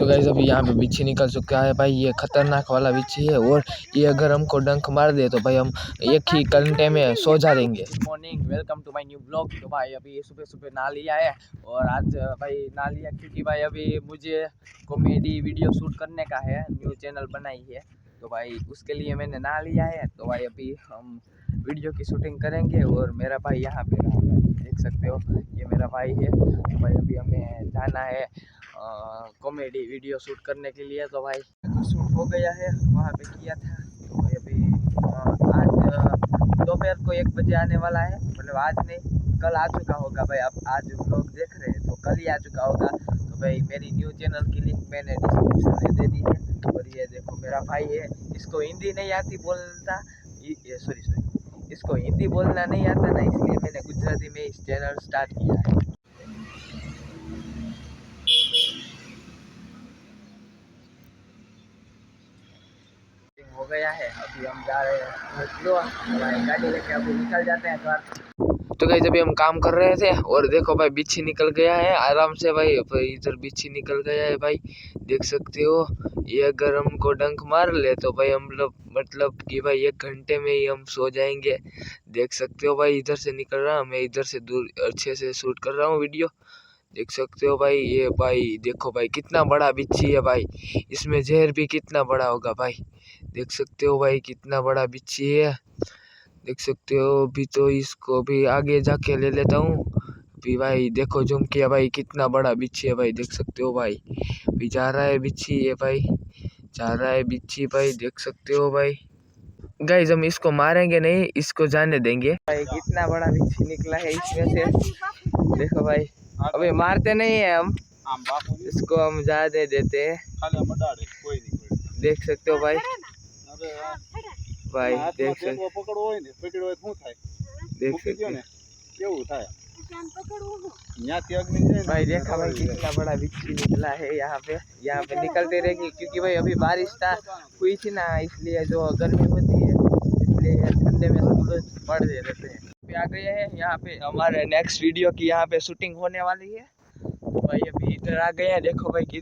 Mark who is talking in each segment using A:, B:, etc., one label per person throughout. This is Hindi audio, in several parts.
A: तो गाइस अभी यहाँ पे बिच्छी निकल चुका है भाई, ये खतरनाक वाला बिच्छी है और ये अगर हमको डंक मार दे तो भाई हम एक ही घंटे में सो जा देंगे। Good morning, welcome to my new blog. तो भाई अभी सुबह सुबह नहा लिया है और आज भाई नहा लिया क्योंकि भाई अभी मुझे कॉमेडी वीडियो शूट करने का है, न्यू चैनल बनाई है तो भाई उसके लिए मैंने नहा लिया है। तो भाई अभी हम वीडियो की शूटिंग करेंगे और मेरा भाई यहाँ पे रहा, देख सकते हो ये मेरा भाई है। तो भाई अभी हमें जाना है कॉमेडी वीडियो शूट करने के लिए। तो भाई तो शूट हो गया है, वहाँ पे किया था। तो भाई अभी आज दोपहर को 1 बजे आने वाला है, मतलब आज नहीं कल आ चुका होगा भाई। अब आज लोग देख रहे हैं तो कल ही आ चुका होगा। तो भाई मेरी न्यू चैनल की लिंक मैंने डिस्क्रिप्शन में दे दी है। और ये देखो मेरा भाई है, इसको हिंदी नहीं आती बोलता, सॉरी इसको हिंदी बोलना नहीं आता ना, इसलिए मैंने गुजराती में इस चैनल स्टार्ट किया है। हो गया है, अभी हम जा रहे हैं गाड़ी लेके, अभी निकल जाते हैं घर। तो गाइस अभी हम काम कर रहे थे और देखो भाई बिच्छी निकल गया है आराम से भाई, इधर बिच्छी निकल गया है भाई, देख सकते हो। ये अगर हमको डंक मार ले तो भाई हम लोग मतलब कि भाई 1 घंटे में ही हम सो जाएंगे। देख सकते हो भाई इधर से निकल रहा, मैं इधर से दूर अच्छे से शूट कर रहा हूँ वीडियो, देख सकते हो भाई। ये भाई देखो भाई कितना बड़ा बिच्छी है भाई, इसमें जहर भी कितना बड़ा होगा भाई, देख सकते हो भाई कितना बड़ा बिच्छी है, देख सकते हो। अभी तो इसको भी आगे जाके ले लेता हूँ अभी भाई, देखो जूम किया भाई कितना बड़ा बिच्छी है भाई, देख सकते हो भाई। अभी जा रहा है बिच्छी, ये भाई जा रहा है बिच्छी भाई, देख सकते हो भाई। गाइस हम इसको मारेंगे नहीं, इसको जाने देंगे भाई। कितना बड़ा बिच्छी निकला है इसमें से, देखो भाई। अभी मारते नहीं है हम इसको, हम जाने देते हैं, देख सकते हो भाई। भाई देख सकते भाई, देखा भाई कितना बड़ा बिच्छी निकला है यहाँ पे निकलते रहेगी क्योंकि भाई अभी बारिश हुई थी ना, इसलिए जो गर्मी होती है इसलिए ठंडे में सब लोग पड़ रहते हैं। अभी आ गए हैं यहाँ पे, हमारे नेक्स्ट वीडियो की यहाँ पे शूटिंग होने वाली है। तो भाई अभी इधर आ गए हैं, देखो भाई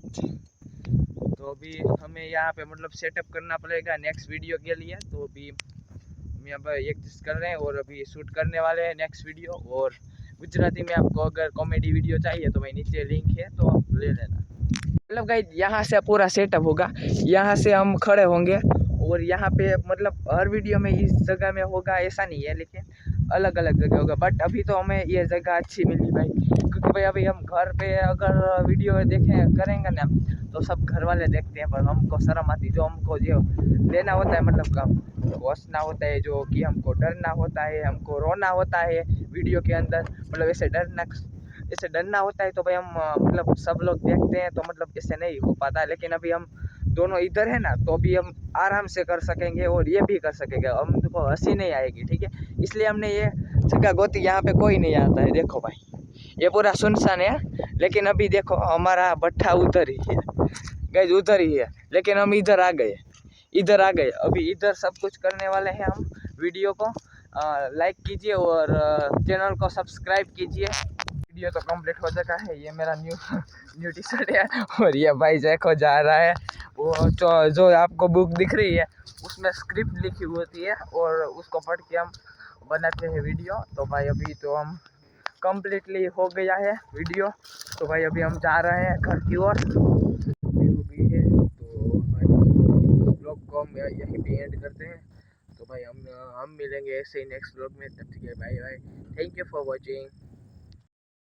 A: तो अभी हमें यहाँ पे मतलब सेटअप करना पड़ेगा नेक्स्ट वीडियो के लिए। तो अभी हम यहाँ पर एडजस्ट कर रहे हैं और अभी शूट करने वाले हैं नेक्स्ट वीडियो। और गुजराती में आपको अगर कॉमेडी वीडियो चाहिए तो भाई नीचे लिंक है तो आप ले लेना। मतलब गाइस यहाँ से पूरा सेटअप होगा, यहाँ से हम खड़े होंगे और यहाँ पे मतलब हर वीडियो में इस जगह में होगा ऐसा नहीं है, लेकिन अलग अलग जगह होगा। बट अभी तो हमें ये जगह अच्छी मिली भाई, क्योंकि भाई अभी हम घर पे अगर वीडियो देखें करेंगे ना तो सब घर वाले देखते हैं, पर हमको शर्म आती, जो हमको जो लेना होता है मतलब काम हंसना होता है, जो कि हमको डरना होता है, हमको रोना होता है वीडियो के अंदर, मतलब ऐसे डरना होता है। तो भाई हम मतलब सब लोग देखते हैं तो मतलब इससे नहीं हो पाता। लेकिन अभी हम दोनों इधर है ना, तो अभी हम आराम से कर सकेंगे और ये भी कर सकेंगे, हमको हंसी नहीं आएगी, ठीक है। इसलिए हमने ये जगह गोती, यहाँ पे कोई नहीं आता है, देखो भाई ये पूरा सुनसान है। लेकिन अभी देखो हमारा भट्ठा उधर ही है गाइस, उधर ही है, लेकिन हम इधर आ गए। अभी इधर सब कुछ करने वाले हैं हम। वीडियो को लाइक कीजिए और चैनल को सब्सक्राइब कीजिए। वीडियो तो कंप्लीट हो चुका है, ये मेरा न्यू टी शर्ट है और ये भाई जैको जा रहा है। वो जो आपको बुक दिख रही है उसमें स्क्रिप्ट लिखी होती है और उसको पढ़ के हम बनाते हैं वीडियो। तो भाई अभी तो हम कम्प्लीटली हो गया है वीडियो। तो भाई अभी हम जा रहे हैं घर की ओर, हो गई है। तो भाई ब्लॉग को हम यहीं पे एंड करते हैं। तो भाई हम मिलेंगे ऐसे ही नेक्स्ट ब्लॉग में, तब तक के bye bye, thank you for watching.